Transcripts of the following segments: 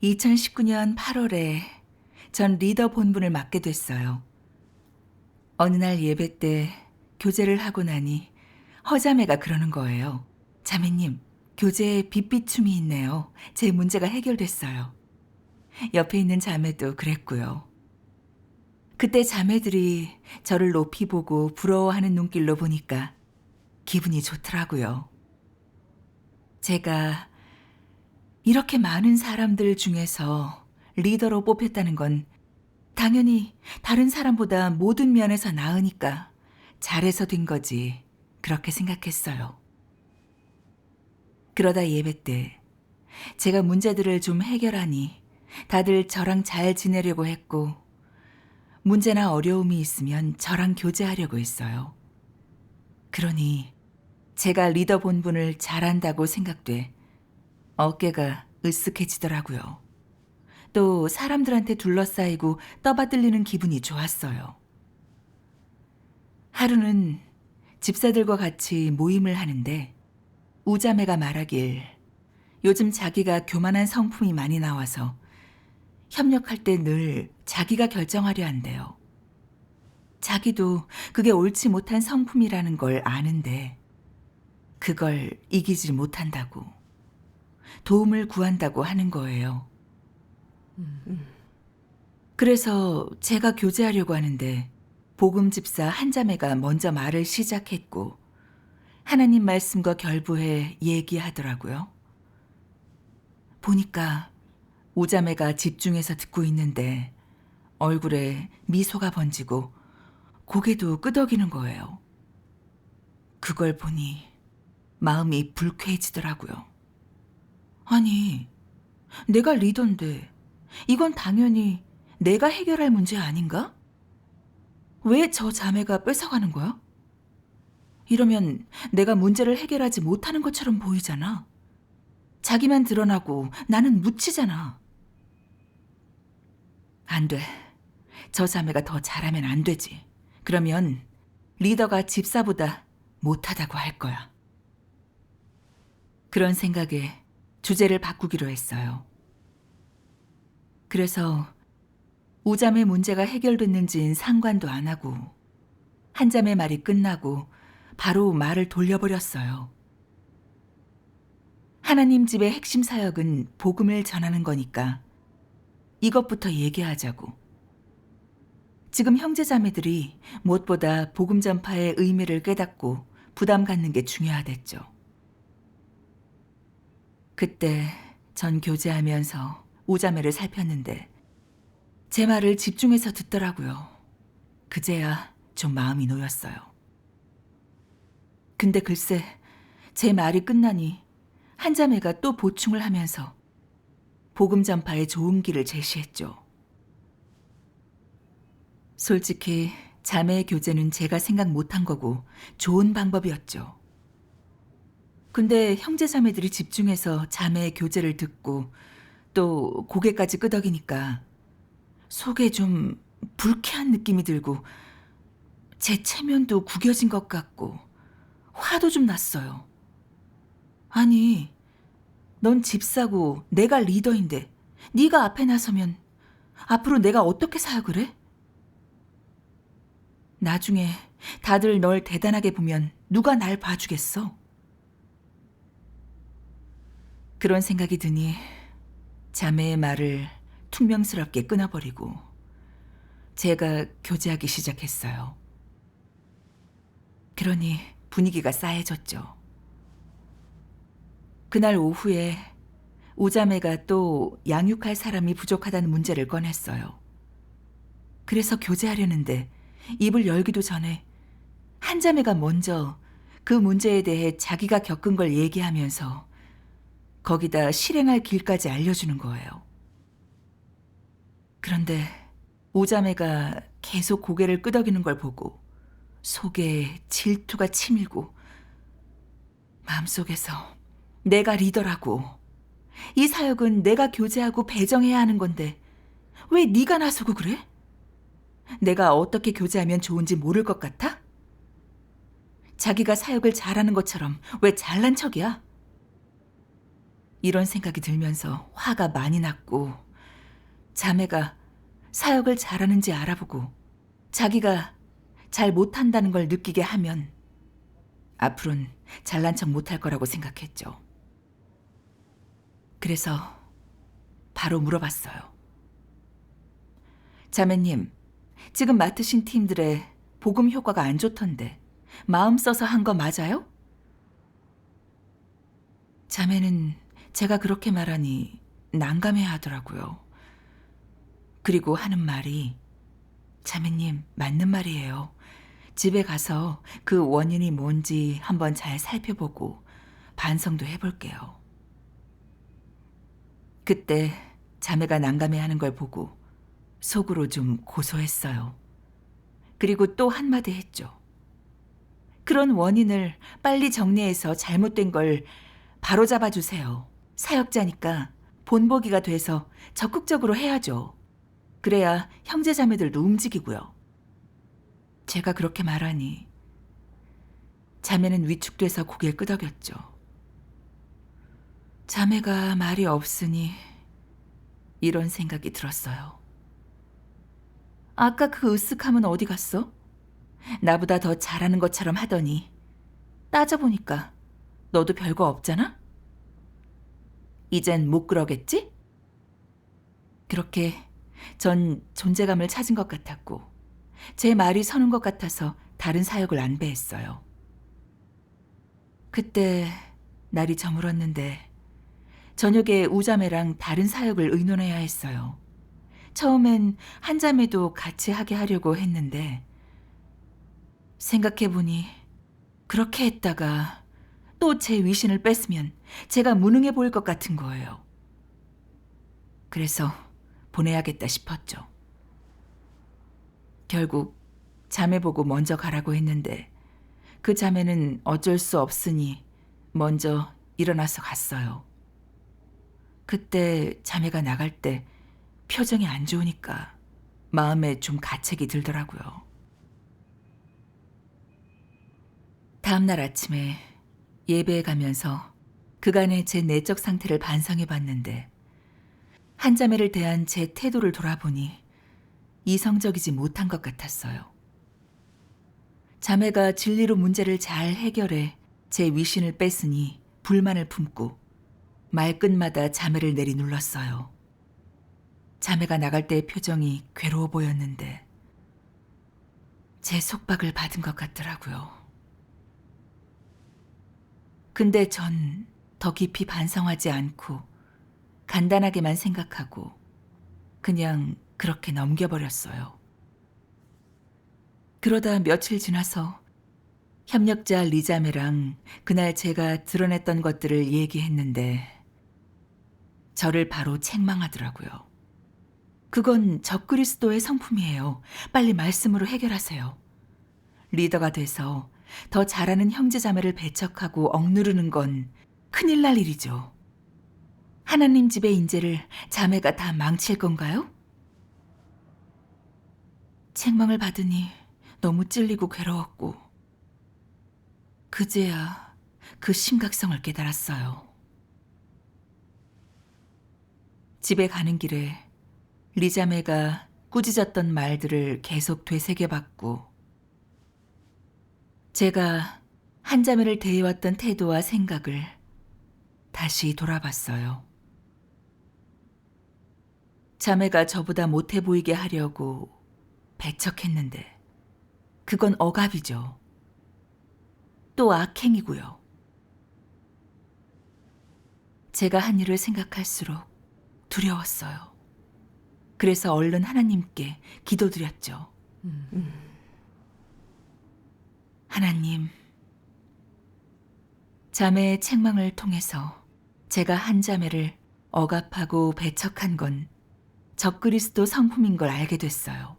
2019년 8월에 전 리더 본분을 맡게 됐어요. 어느 날 예배 때 교제를 하고 나니 허자매가 그러는 거예요. 자매님, 교제에 빛비춤이 있네요. 제 문제가 해결됐어요. 옆에 있는 자매도 그랬고요. 그때 자매들이 저를 높이 보고 부러워하는 눈길로 보니까 기분이 좋더라고요. 제가 이렇게 많은 사람들 중에서 리더로 뽑혔다는 건 당연히 다른 사람보다 모든 면에서 나으니까 잘해서 된 거지, 그렇게 생각했어요. 그러다 예배 때 제가 문제들을 좀 해결하니 다들 저랑 잘 지내려고 했고, 문제나 어려움이 있으면 저랑 교제하려고 했어요. 그러니 제가 리더 본분을 잘한다고 생각돼 어깨가 으쓱해지더라고요. 또 사람들한테 둘러싸이고 떠받들리는 기분이 좋았어요. 하루는 집사들과 같이 모임을 하는데 우자매가 말하길 요즘 자기가 교만한 성품이 많이 나와서 협력할 때 늘 자기가 결정하려 한대요. 자기도 그게 옳지 못한 성품이라는 걸 아는데 그걸 이기지 못한다고, 도움을 구한다고 하는 거예요. 그래서 제가 교제하려고 하는데 복음 집사 한 자매가 먼저 말을 시작했고 하나님 말씀과 결부해 얘기하더라고요. 보니까 오자매가 집중해서 듣고 있는데 얼굴에 미소가 번지고 고개도 끄덕이는 거예요. 그걸 보니 마음이 불쾌해지더라고요. 아니, 내가 리더인데 이건 당연히 내가 해결할 문제 아닌가? 왜 저 자매가 뺏어가는 거야? 이러면 내가 문제를 해결하지 못하는 것처럼 보이잖아. 자기만 드러나고 나는 묻히잖아. 안 돼. 저 자매가 더 잘하면 안 되지. 그러면 리더가 집사보다 못하다고 할 거야. 그런 생각에 주제를 바꾸기로 했어요. 그래서 우자매 문제가 해결됐는지는 상관도 안 하고 한 자매 말이 끝나고 바로 말을 돌려버렸어요. 하나님 집의 핵심 사역은 복음을 전하는 거니까 이것부터 얘기하자고. 지금 형제자매들이 무엇보다 복음 전파의 의미를 깨닫고 부담 갖는 게 중요하댔죠. 그때 전 교제하면서 우자매를 살폈는데 제 말을 집중해서 듣더라고요. 그제야 좀 마음이 놓였어요. 근데 글쎄 제 말이 끝나니 한 자매가 또 보충을 하면서 복음 전파의 좋은 길을 제시했죠. 솔직히 자매의 교제는 제가 생각 못한 거고 좋은 방법이었죠. 근데 형제자매들이 집중해서 자매의 교제를 듣고 또 고개까지 끄덕이니까 속에 좀 불쾌한 느낌이 들고 제 체면도 구겨진 것 같고 화도 좀 났어요. 아니, 넌 집사고 내가 리더인데 네가 앞에 나서면 앞으로 내가 어떻게 사역을 해? 나중에 다들 널 대단하게 보면 누가 날 봐주겠어? 그런 생각이 드니 자매의 말을 퉁명스럽게 끊어버리고 제가 교제하기 시작했어요. 그러니 분위기가 싸해졌죠. 그날 오후에 우자매가 또 양육할 사람이 부족하다는 문제를 꺼냈어요. 그래서 교제하려는데 입을 열기도 전에 한 자매가 먼저 그 문제에 대해 자기가 겪은 걸 얘기하면서 거기다 실행할 길까지 알려주는 거예요. 그런데 오자매가 계속 고개를 끄덕이는 걸 보고 속에 질투가 치밀고 마음속에서 내가 리더라고, 이 사역은 내가 교제하고 배정해야 하는 건데 왜 네가 나서고 그래? 내가 어떻게 교제하면 좋은지 모를 것 같아? 자기가 사역을 잘하는 것처럼 왜 잘난 척이야? 이런 생각이 들면서 화가 많이 났고, 자매가 사역을 잘하는지 알아보고 자기가 잘 못한다는 걸 느끼게 하면 앞으로는 잘난 척 못할 거라고 생각했죠. 그래서 바로 물어봤어요. 자매님, 지금 맡으신 팀들의 복음 효과가 안 좋던데 마음 써서 한 거 맞아요? 자매는 제가 그렇게 말하니 난감해 하더라고요. 그리고 하는 말이, 자매님, 맞는 말이에요. 집에 가서 그 원인이 뭔지 한번 잘 살펴보고 반성도 해볼게요. 그때 자매가 난감해하는 걸 보고 속으로 좀 고소했어요. 그리고 또 한마디 했죠. 그런 원인을 빨리 정리해서 잘못된 걸 바로잡아 주세요. 사역자니까 본보기가 돼서 적극적으로 해야죠. 그래야 형제 자매들도 움직이고요. 제가 그렇게 말하니 자매는 위축돼서 고개를 끄덕였죠. 자매가 말이 없으니 이런 생각이 들었어요. 아까 그 으쓱함은 어디 갔어? 나보다 더 잘하는 것처럼 하더니 따져보니까 너도 별거 없잖아? 이젠 못 그러겠지? 그렇게 전 존재감을 찾은 것 같았고 제 말이 서는 것 같아서 다른 사역을 안배했어요. 그때 날이 저물었는데 저녁에 우자매랑 다른 사역을 의논해야 했어요. 처음엔 한 자매도 같이 하게 하려고 했는데 생각해보니 그렇게 했다가 또 제 위신을 뺐으면 제가 무능해 보일 것 같은 거예요. 그래서 보내야겠다 싶었죠. 결국 자매 보고 먼저 가라고 했는데 그 자매는 어쩔 수 없으니 먼저 일어나서 갔어요. 그때 자매가 나갈 때 표정이 안 좋으니까 마음에 좀 가책이 들더라고요. 다음 날 아침에 예배에 가면서 그간의 제 내적 상태를 반성해 봤는데 한 자매를 대한 제 태도를 돌아보니 이성적이지 못한 것 같았어요. 자매가 진리로 문제를 잘 해결해 제 위신을 뺐으니 불만을 품고 말끝마다 자매를 내리눌렀어요. 자매가 나갈 때의 표정이 괴로워 보였는데 제 속박을 받은 것 같더라고요. 근데 전 더 깊이 반성하지 않고 간단하게만 생각하고 그냥 그렇게 넘겨버렸어요. 그러다 며칠 지나서 협력자 리자매랑 그날 제가 드러냈던 것들을 얘기했는데 저를 바로 책망하더라고요. 그건 적그리스도의 성품이에요. 빨리 말씀으로 해결하세요. 리더가 돼서 더 잘하는 형제자매를 배척하고 억누르는 건 큰일 날 일이죠. 하나님 집의 인재를 자매가 다 망칠 건가요? 책망을 받으니 너무 찔리고 괴로웠고 그제야 그 심각성을 깨달았어요. 집에 가는 길에 리자매가 꾸짖었던 말들을 계속 되새겨봤고 제가 한 자매를 대해왔던 태도와 생각을 다시 돌아봤어요. 자매가 저보다 못해 보이게 하려고 배척했는데 그건 억압이죠. 또 악행이고요. 제가 한 일을 생각할수록 두려웠어요. 그래서 얼른 하나님께 기도드렸죠. 하나님, 자매의 책망을 통해서 제가 한 자매를 억압하고 배척한 건 적그리스도 성품인 걸 알게 됐어요.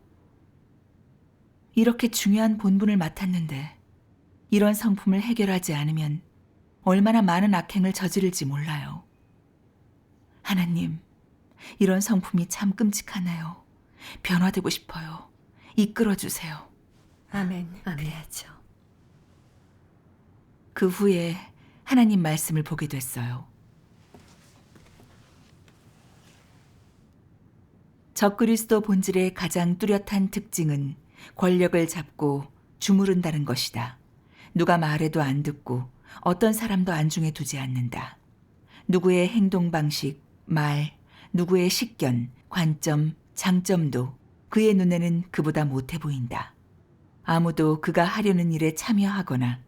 이렇게 중요한 본분을 맡았는데 이런 성품을 해결하지 않으면 얼마나 많은 악행을 저지를지 몰라요. 하나님, 이런 성품이 참 끔찍하네요. 변화되고 싶어요. 이끌어주세요. 아멘. 그래야죠. 그 후에 하나님 말씀을 보게 됐어요. 적그리스도 본질의 가장 뚜렷한 특징은 권력을 잡고 주무른다는 것이다. 누가 말해도 안 듣고 어떤 사람도 안중에 두지 않는다. 누구의 행동 방식, 말, 누구의 식견, 관점, 장점도 그의 눈에는 그보다 못해 보인다. 아무도 그가 하려는 일에 참여하거나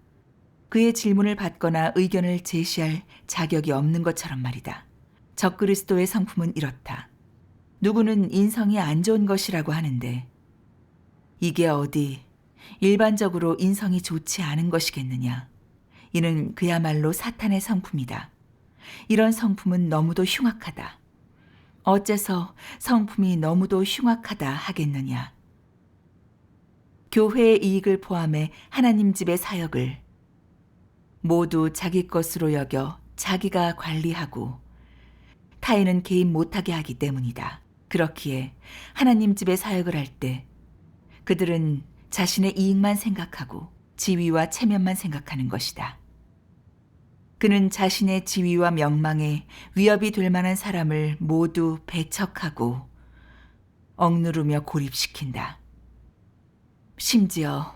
그의 질문을 받거나 의견을 제시할 자격이 없는 것처럼 말이다. 적그리스도의 성품은 이렇다. 누구는 인성이 안 좋은 것이라고 하는데 이게 어디 일반적으로 인성이 좋지 않은 것이겠느냐. 이는 그야말로 사탄의 성품이다. 이런 성품은 너무도 흉악하다. 어째서 성품이 너무도 흉악하다 하겠느냐. 교회의 이익을 포함해 하나님 집의 사역을 모두 자기 것으로 여겨 자기가 관리하고 타인은 개입 못하게 하기 때문이다. 그렇기에 하나님 집의 사역을 할 때 그들은 자신의 이익만 생각하고 지위와 체면만 생각하는 것이다. 그는 자신의 지위와 명망에 위협이 될 만한 사람을 모두 배척하고 억누르며 고립시킨다. 심지어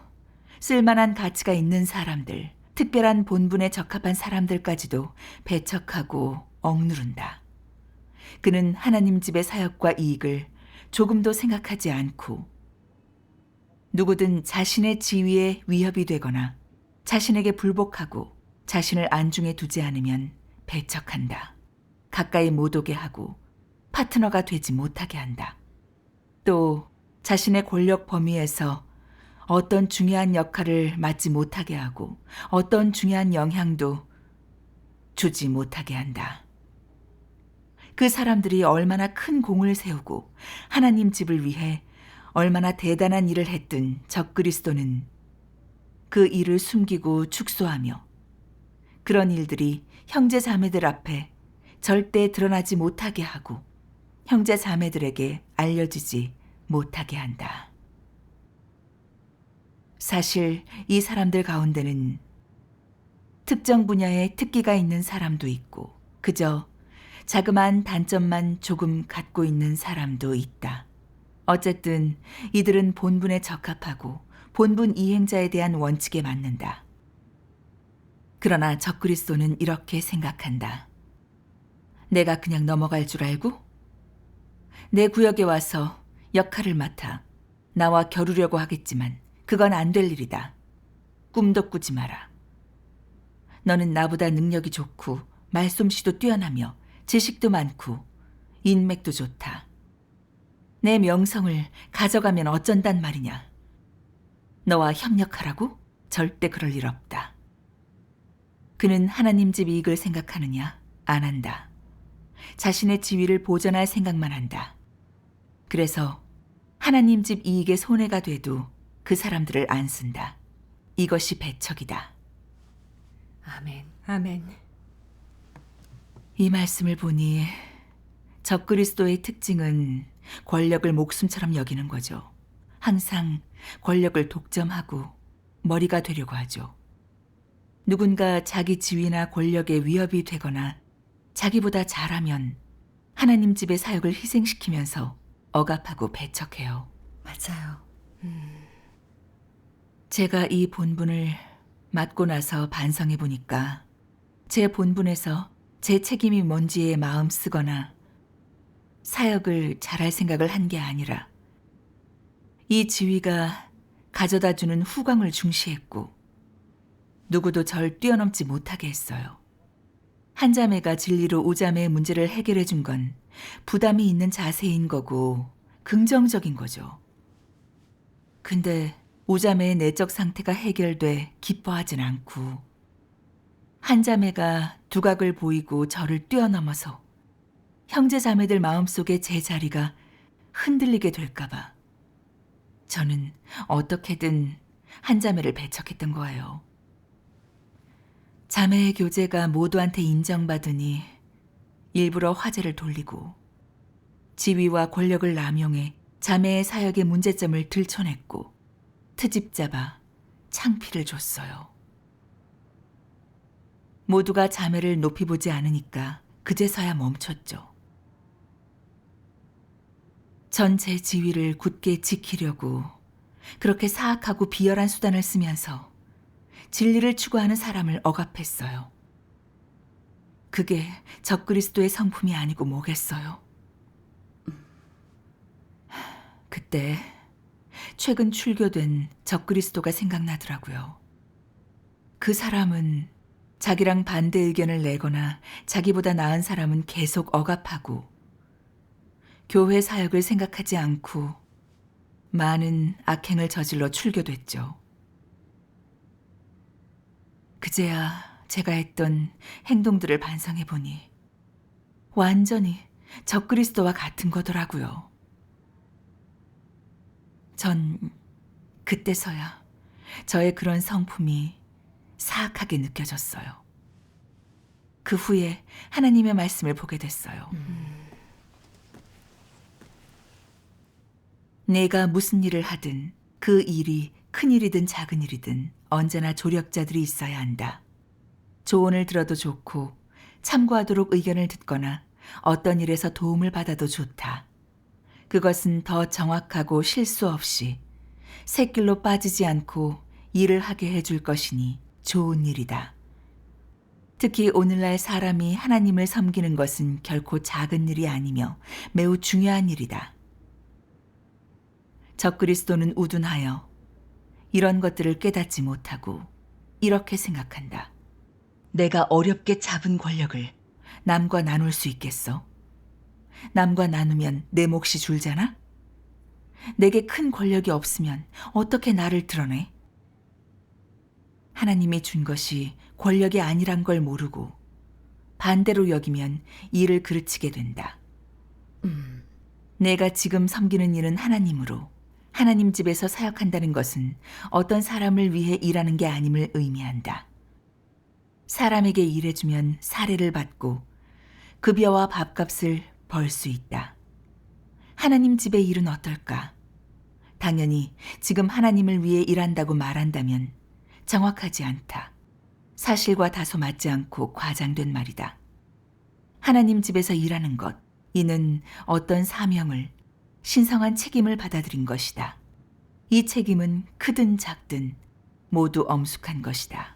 쓸만한 가치가 있는 사람들, 특별한 본분에 적합한 사람들까지도 배척하고 억누른다. 그는 하나님 집의 사역과 이익을 조금도 생각하지 않고 누구든 자신의 지위에 위협이 되거나 자신에게 불복하고 자신을 안중에 두지 않으면 배척한다. 가까이 못 오게 하고 파트너가 되지 못하게 한다. 또 자신의 권력 범위에서 어떤 중요한 역할을 맡지 못하게 하고 어떤 중요한 영향도 주지 못하게 한다. 그 사람들이 얼마나 큰 공을 세우고 하나님 집을 위해 얼마나 대단한 일을 했든 적그리스도는 그 일을 숨기고 축소하며 그런 일들이 형제 자매들 앞에 절대 드러나지 못하게 하고 형제 자매들에게 알려지지 못하게 한다. 사실 이 사람들 가운데는 특정 분야에 특기가 있는 사람도 있고 그저 자그마한 단점만 조금 갖고 있는 사람도 있다. 어쨌든 이들은 본분에 적합하고 본분 이행자에 대한 원칙에 맞는다. 그러나 적그리스도는 이렇게 생각한다. 내가 그냥 넘어갈 줄 알고? 내 구역에 와서 역할을 맡아 나와 겨루려고 하겠지만 그건 안 될 일이다. 꿈도 꾸지 마라. 너는 나보다 능력이 좋고 말솜씨도 뛰어나며 지식도 많고 인맥도 좋다. 내 명성을 가져가면 어쩐단 말이냐. 너와 협력하라고? 절대 그럴 일 없다. 그는 하나님 집 이익을 생각하느냐? 안 한다. 자신의 지위를 보존할 생각만 한다. 그래서 하나님 집 이익에 손해가 돼도 그 사람들을 안 쓴다. 이것이 배척이다. 아멘. 아멘. 이 말씀을 보니 적그리스도의 특징은 권력을 목숨처럼 여기는 거죠. 항상 권력을 독점하고 머리가 되려고 하죠. 누군가 자기 지위나 권력에 위협이 되거나 자기보다 잘하면 하나님 집의 사역을 희생시키면서 억압하고 배척해요. 맞아요. 제가 이 본분을 맡고 나서 반성해 보니까 제 본분에서 제 책임이 뭔지에 마음 쓰거나 사역을 잘할 생각을 한 게 아니라 이 지위가 가져다 주는 후광을 중시했고 누구도 절 뛰어넘지 못하게 했어요. 한 자매가 진리로 오자매의 문제를 해결해 준 건 부담이 있는 자세인 거고 긍정적인 거죠. 근데 오자매의 내적 상태가 해결돼 기뻐하진 않고 한 자매가 두각을 보이고 저를 뛰어넘어서 형제 자매들 마음속에 제 자리가 흔들리게 될까봐 저는 어떻게든 한 자매를 배척했던 거예요. 자매의 교제가 모두한테 인정받으니 일부러 화제를 돌리고 지위와 권력을 남용해 자매의 사역의 문제점을 들춰냈고 트집 잡아 창피를 줬어요. 모두가 자매를 높이 보지 않으니까 그제서야 멈췄죠. 전 제 지위를 굳게 지키려고 그렇게 사악하고 비열한 수단을 쓰면서 진리를 추구하는 사람을 억압했어요. 그게 적그리스도의 성품이 아니고 뭐겠어요. 그때 최근 출교된 적그리스도가 생각나더라고요. 그 사람은 자기랑 반대 의견을 내거나 자기보다 나은 사람은 계속 억압하고 교회 사역을 생각하지 않고 많은 악행을 저질러 출교됐죠. 그제야 제가 했던 행동들을 반성해 보니 완전히 적그리스도와 같은 거더라고요. 전 그때서야 저의 그런 성품이 사악하게 느껴졌어요. 그 후에 하나님의 말씀을 보게 됐어요. 내가 무슨 일을 하든 그 일이 큰 일이든 작은 일이든 언제나 조력자들이 있어야 한다. 조언을 들어도 좋고 참고하도록 의견을 듣거나 어떤 일에서 도움을 받아도 좋다. 그것은 더 정확하고 실수 없이 샛길로 빠지지 않고 일을 하게 해줄 것이니 좋은 일이다. 특히 오늘날 사람이 하나님을 섬기는 것은 결코 작은 일이 아니며 매우 중요한 일이다. 적그리스도는 우둔하여 이런 것들을 깨닫지 못하고 이렇게 생각한다. 내가 어렵게 잡은 권력을 남과 나눌 수 있겠어? 남과 나누면 내 몫이 줄잖아? 내게 큰 권력이 없으면 어떻게 나를 드러내? 하나님이 준 것이 권력이 아니란 걸 모르고 반대로 여기면 일을 그르치게 된다. 내가 지금 섬기는 일은 하나님으로 하나님 집에서 사역한다는 것은 어떤 사람을 위해 일하는 게 아님을 의미한다. 사람에게 일해주면 사례를 받고 급여와 밥값을 벌 수 있다. 하나님 집의 일은 어떨까? 당연히 지금 하나님을 위해 일한다고 말한다면 정확하지 않다. 사실과 다소 맞지 않고 과장된 말이다. 하나님 집에서 일하는 것, 이는 어떤 사명을, 신성한 책임을 받아들인 것이다. 이 책임은 크든 작든 모두 엄숙한 것이다.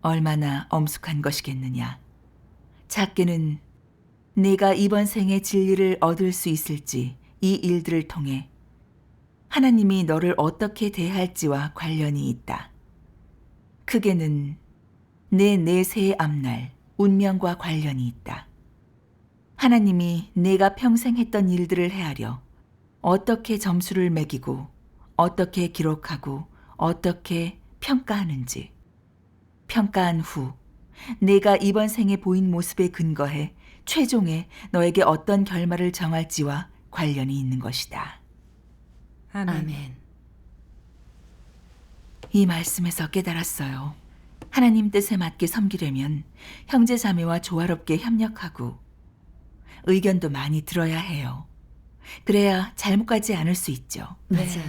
얼마나 엄숙한 것이겠느냐. 작게는 네가 이번 생에 진리를 얻을 수 있을지 이 일들을 통해 하나님이 너를 어떻게 대할지와 관련이 있다. 크게는 내 내세의 앞날, 운명과 관련이 있다. 하나님이 내가 평생 했던 일들을 헤아려 어떻게 점수를 매기고 어떻게 기록하고 어떻게 평가하는지, 평가한 후 내가 이번 생에 보인 모습에 근거해 최종에 너에게 어떤 결말을 정할지와 관련이 있는 것이다. 아멘. 이 말씀에서 깨달았어요. 하나님 뜻에 맞게 섬기려면 형제 자매와 조화롭게 협력하고 의견도 많이 들어야 해요. 그래야 잘못 가지 않을 수 있죠. 맞아요.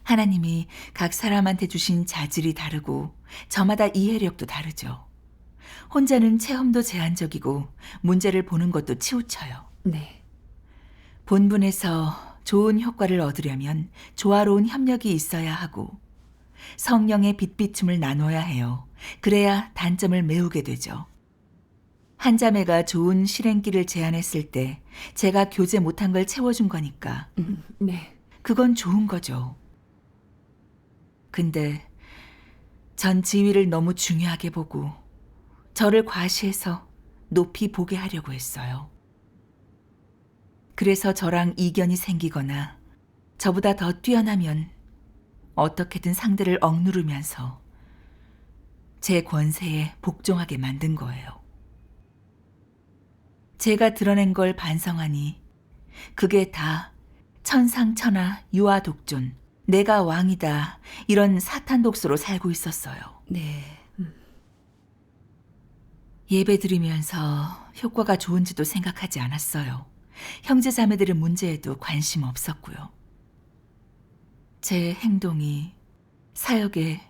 하나님이 각 사람한테 주신 자질이 다르고 저마다 이해력도 다르죠. 혼자는 체험도 제한적이고 문제를 보는 것도 치우쳐요. 네. 본분에서 좋은 효과를 얻으려면 조화로운 협력이 있어야 하고 성령의 빛비춤을 나눠야 해요. 그래야 단점을 메우게 되죠. 한 자매가 좋은 실행길을 제안했을 때 제가 교제 못한 걸 채워준 거니까 네. 그건 좋은 거죠. 근데 전 지위를 너무 중요하게 보고 저를 과시해서 높이 보게 하려고 했어요. 그래서 저랑 이견이 생기거나 저보다 더 뛰어나면 어떻게든 상대를 억누르면서 제 권세에 복종하게 만든 거예요. 제가 드러낸 걸 반성하니 그게 다 천상천하 유아독존, 내가 왕이다 이런 사탄 독소로 살고 있었어요. 네. 예배 드리면서 효과가 좋은지도 생각하지 않았어요. 형제 자매들의 문제에도 관심 없었고요. 제 행동이 사역에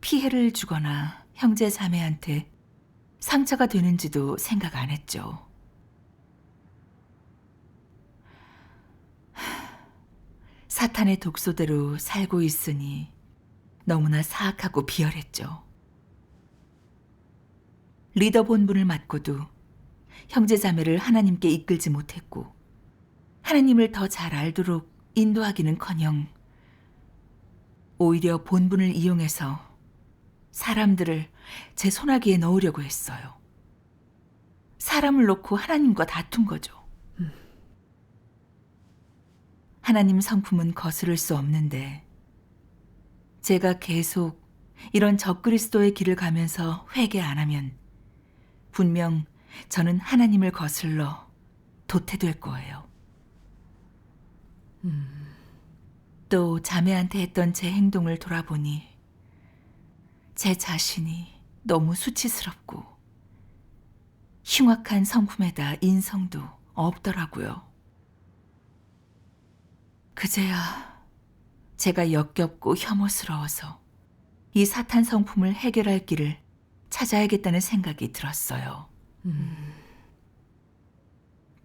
피해를 주거나 형제 자매한테 상처가 되는지도 생각 안 했죠. 사탄의 독소대로 살고 있으니 너무나 사악하고 비열했죠. 리더 본분을 맡고도 형제자매를 하나님께 이끌지 못했고 하나님을 더 잘 알도록 인도하기는커녕 오히려 본분을 이용해서 사람들을 제 손아귀에 넣으려고 했어요. 사람을 놓고 하나님과 다툰 거죠. 하나님 성품은 거스를 수 없는데 제가 계속 이런 적그리스도의 길을 가면서 회개 안 하면 분명 저는 하나님을 거슬러 도태될 거예요. 또 자매한테 했던 제 행동을 돌아보니 제 자신이 너무 수치스럽고 흉악한 성품에다 인성도 없더라고요. 그제야 제가 역겹고 혐오스러워서 이 사탄 성품을 해결할 길을 찾아야겠다는 생각이 들었어요.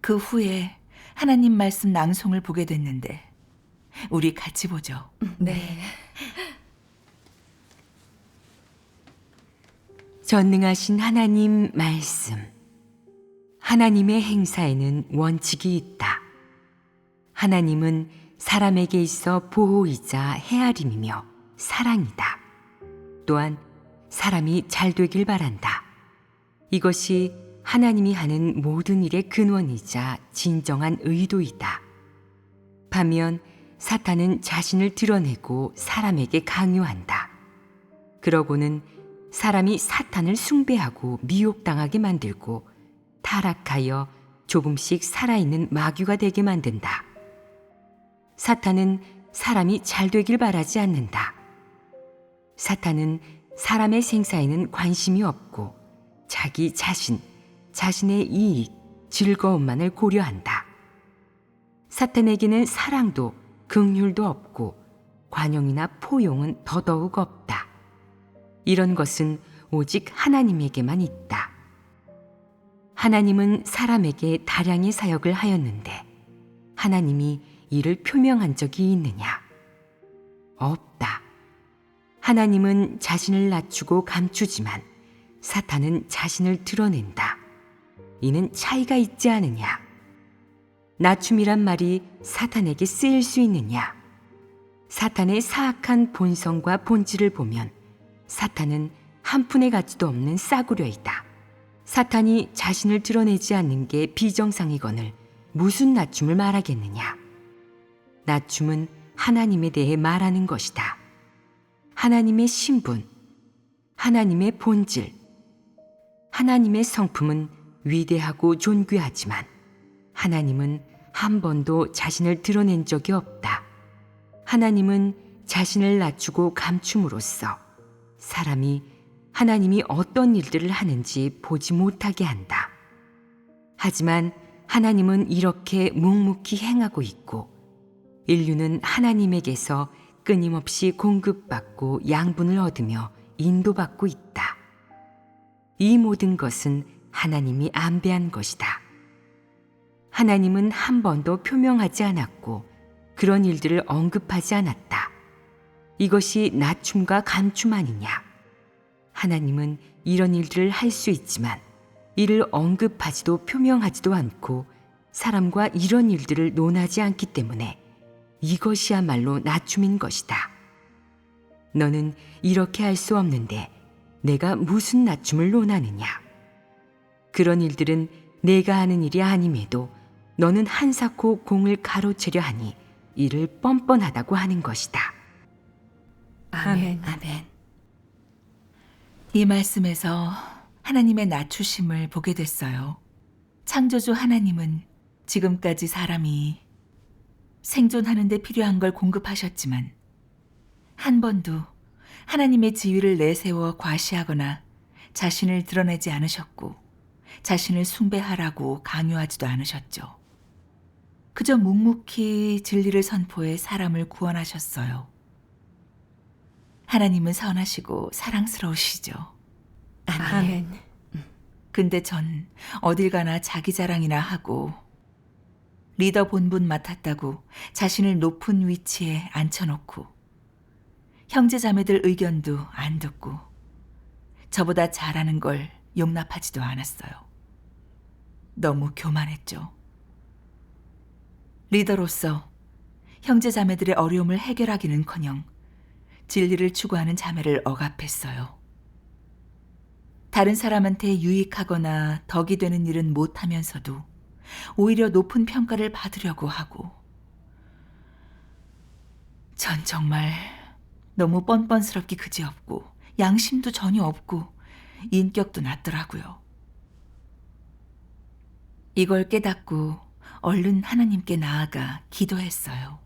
그 후에 하나님 말씀 낭송을 보게 됐는데 우리 같이 보죠. 네. 전능하신 하나님 말씀. 하나님의 행사에는 원칙이 있다. 하나님은 사람에게 있어 보호이자 헤아림이며 사랑이다. 또한 사람이 잘 되길 바란다. 이것이 하나님이 하는 모든 일의 근원이자 진정한 의도이다. 반면 사탄은 자신을 드러내고 사람에게 강요한다. 그러고는 사람이 사탄을 숭배하고 미혹당하게 만들고 타락하여 조금씩 살아있는 마귀가 되게 만든다. 사탄은 사람이 잘 되길 바라지 않는다. 사탄은 사람의 생사에는 관심이 없고 자기 자신, 자신의 이익, 즐거움만을 고려한다. 사탄에게는 사랑도 긍휼도 없고 관용이나 포용은 더더욱 없다. 이런 것은 오직 하나님에게만 있다. 하나님은 사람에게 다량의 사역을 하였는데 하나님이 이를 표명한 적이 있느냐? 없다. 하나님은 자신을 낮추고 감추지만 사탄은 자신을 드러낸다. 이는 차이가 있지 않으냐? 낮춤이란 말이 사탄에게 쓰일 수 있느냐? 사탄의 사악한 본성과 본질을 보면 사탄은 한 푼의 가치도 없는 싸구려이다. 사탄이 자신을 드러내지 않는 게 비정상이거늘 무슨 낮춤을 말하겠느냐? 낮춤은 하나님에 대해 말하는 것이다. 하나님의 신분, 하나님의 본질, 하나님의 성품은 위대하고 존귀하지만 하나님은 한 번도 자신을 드러낸 적이 없다. 하나님은 자신을 낮추고 감춤으로써 사람이 하나님이 어떤 일들을 하는지 보지 못하게 한다. 하지만 하나님은 이렇게 묵묵히 행하고 있고 인류는 하나님에게서 끊임없이 공급받고 양분을 얻으며 인도받고 있다. 이 모든 것은 하나님이 안배한 것이다. 하나님은 한 번도 표명하지 않았고 그런 일들을 언급하지 않았다. 이것이 낮춤과 감춤 아니냐? 하나님은 이런 일들을 할 수 있지만 이를 언급하지도 표명하지도 않고 사람과 이런 일들을 논하지 않기 때문에 이것이야말로 낮춤인 것이다. 너는 이렇게 할 수 없는데 내가 무슨 낮춤을 논하느냐? 그런 일들은 내가 하는 일이 아님에도 너는 한사코 공을 가로채려 하니 이를 뻔뻔하다고 하는 것이다. 아멘. 아멘. 이 말씀에서 하나님의 낮추심을 보게 됐어요. 창조주 하나님은 지금까지 사람이 생존하는 데 필요한 걸 공급하셨지만 한 번도 하나님의 지위를 내세워 과시하거나 자신을 드러내지 않으셨고 자신을 숭배하라고 강요하지도 않으셨죠. 그저 묵묵히 진리를 선포해 사람을 구원하셨어요. 하나님은 선하시고 사랑스러우시죠. 아멘. 근데 전 어딜 가나 자기 자랑이나 하고 리더 본분 맡았다고 자신을 높은 위치에 앉혀놓고 형제 자매들 의견도 안 듣고 저보다 잘하는 걸 용납하지도 않았어요. 너무 교만했죠. 리더로서 형제 자매들의 어려움을 해결하기는커녕 진리를 추구하는 자매를 억압했어요. 다른 사람한테 유익하거나 덕이 되는 일은 못하면서도 오히려 높은 평가를 받으려고 하고, 전 정말 너무 뻔뻔스럽기 그지없고 양심도 전혀 없고 인격도 낮더라고요. 이걸 깨닫고 얼른 하나님께 나아가 기도했어요.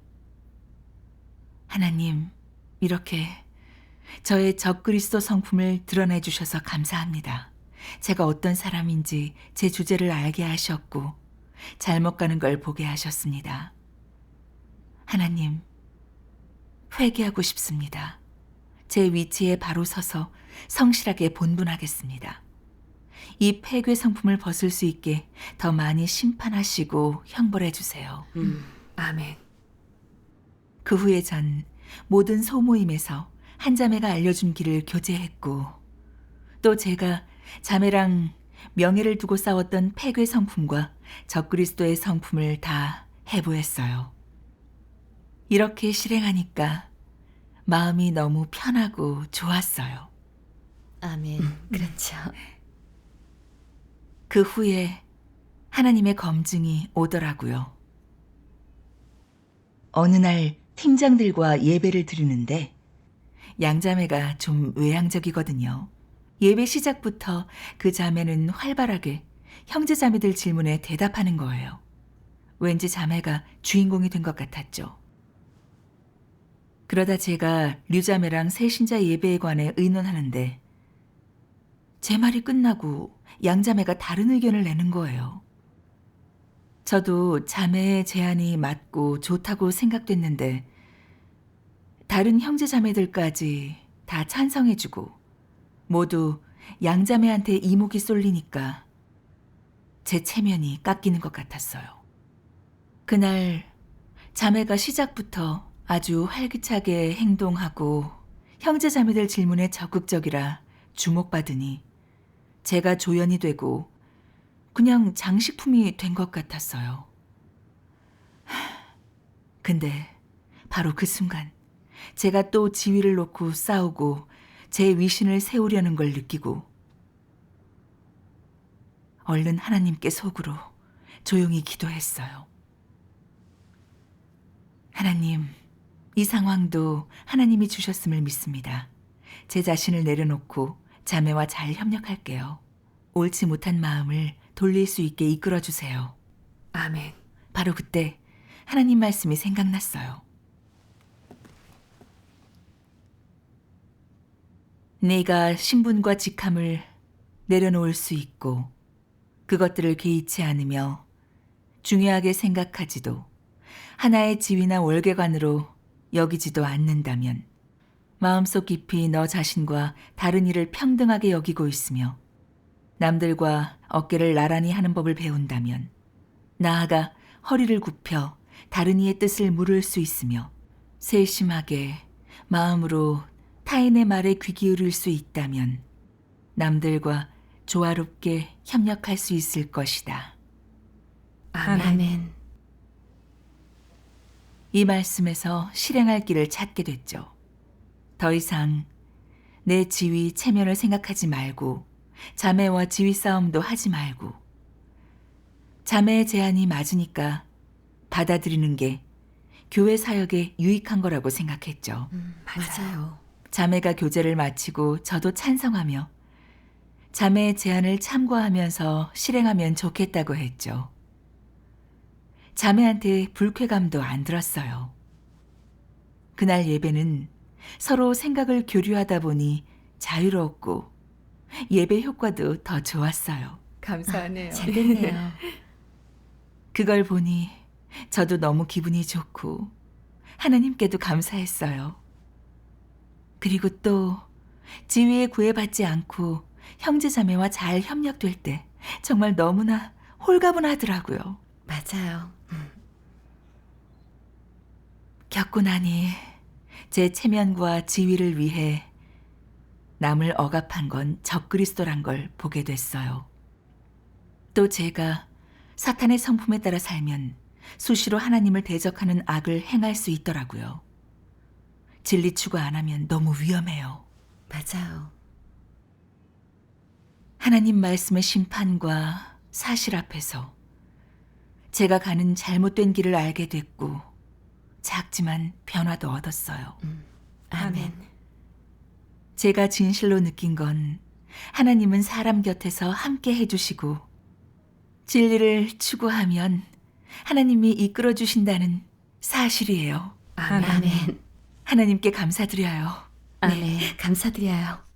하나님, 이렇게 저의 적그리스도 성품을 드러내 주셔서 감사합니다. 제가 어떤 사람인지 제 주제를 알게 하셨고 잘못 가는 걸 보게 하셨습니다. 하나님, 회개하고 싶습니다. 제 위치에 바로 서서 성실하게 본분하겠습니다. 이 폐괴 성품을 벗을 수 있게 더 많이 심판하시고 형벌해 주세요. 아멘. 그 후에 전 모든 소모임에서 한 자매가 알려준 길을 교제했고, 또 제가 자매랑 명예를 두고 싸웠던 폐괴 성품과 적그리스도의 성품을 다 해부했어요. 이렇게 실행하니까 마음이 너무 편하고 좋았어요. 아멘. 그렇죠. 그 후에 하나님의 검증이 오더라고요. 어느 날 팀장들과 예배를 드리는데 양자매가 좀 외향적이거든요. 예배 시작부터 그 자매는 활발하게 형제 자매들 질문에 대답하는 거예요. 왠지 자매가 주인공이 된 것 같았죠. 그러다 제가 류자매랑 새신자 예배에 관해 의논하는데 제 말이 끝나고 양자매가 다른 의견을 내는 거예요. 저도 자매의 제안이 맞고 좋다고 생각됐는데 다른 형제 자매들까지 다 찬성해주고 모두 양자매한테 이목이 쏠리니까 제 체면이 깎이는 것 같았어요. 그날 자매가 시작부터 아주 활기차게 행동하고 형제 자매들 질문에 적극적이라 주목받으니 제가 조연이 되고 그냥 장식품이 된 것 같았어요. 근데 바로 그 순간 제가 또 지위를 놓고 싸우고 제 위신을 세우려는 걸 느끼고 얼른 하나님께 속으로 조용히 기도했어요. 하나님, 이 상황도 하나님이 주셨음을 믿습니다. 제 자신을 내려놓고 자매와 잘 협력할게요. 옳지 못한 마음을 돌릴 수 있게 이끌어주세요. 아멘. 바로 그때 하나님 말씀이 생각났어요. 네가 신분과 직함을 내려놓을 수 있고 그것들을 개의치 않으며 중요하게 생각하지도 하나의 지위나 월계관으로 여기지도 않는다면 마음속 깊이 너 자신과 다른 이를 평등하게 여기고 있으며 남들과 어깨를 나란히 하는 법을 배운다면 나아가 허리를 굽혀 다른 이의 뜻을 물을 수 있으며 세심하게 마음으로 타인의 말에 귀 기울일 수 있다면 남들과 조화롭게 협력할 수 있을 것이다. 아멘. 이 말씀에서 실행할 길을 찾게 됐죠. 더 이상 내 지위, 체면을 생각하지 말고 자매와 지위 싸움도 하지 말고 자매의 제안이 맞으니까 받아들이는 게 교회 사역에 유익한 거라고 생각했죠. 맞아요. 자매가 교제를 마치고 저도 찬성하며 자매의 제안을 참고하면서 실행하면 좋겠다고 했죠. 자매한테 불쾌감도 안 들었어요. 그날 예배는 서로 생각을 교류하다 보니 자유로웠고 예배 효과도 더 좋았어요. 감사하네요. 잘 됐네요. 그걸 보니 저도 너무 기분이 좋고 하나님께도 감사했어요. 그리고 또 지위에 구애받지 않고 형제자매와 잘 협력될 때 정말 너무나 홀가분하더라고요. 맞아요. 겪고 나니 제 체면과 지위를 위해 남을 억압한 건 적그리스도란 걸 보게 됐어요. 또 제가 사탄의 성품에 따라 살면 수시로 하나님을 대적하는 악을 행할 수 있더라고요. 진리 추구 안 하면 너무 위험해요. 맞아요. 하나님 말씀의 심판과 사실 앞에서 제가 가는 잘못된 길을 알게 됐고 작지만 변화도 얻었어요. 아멘. 제가 진실로 느낀 건 하나님은 사람 곁에서 함께 해주시고 진리를 추구하면 하나님이 이끌어 주신다는 사실이에요. 아멘. 하나님께 감사드려요. 아멘. 감사드려요.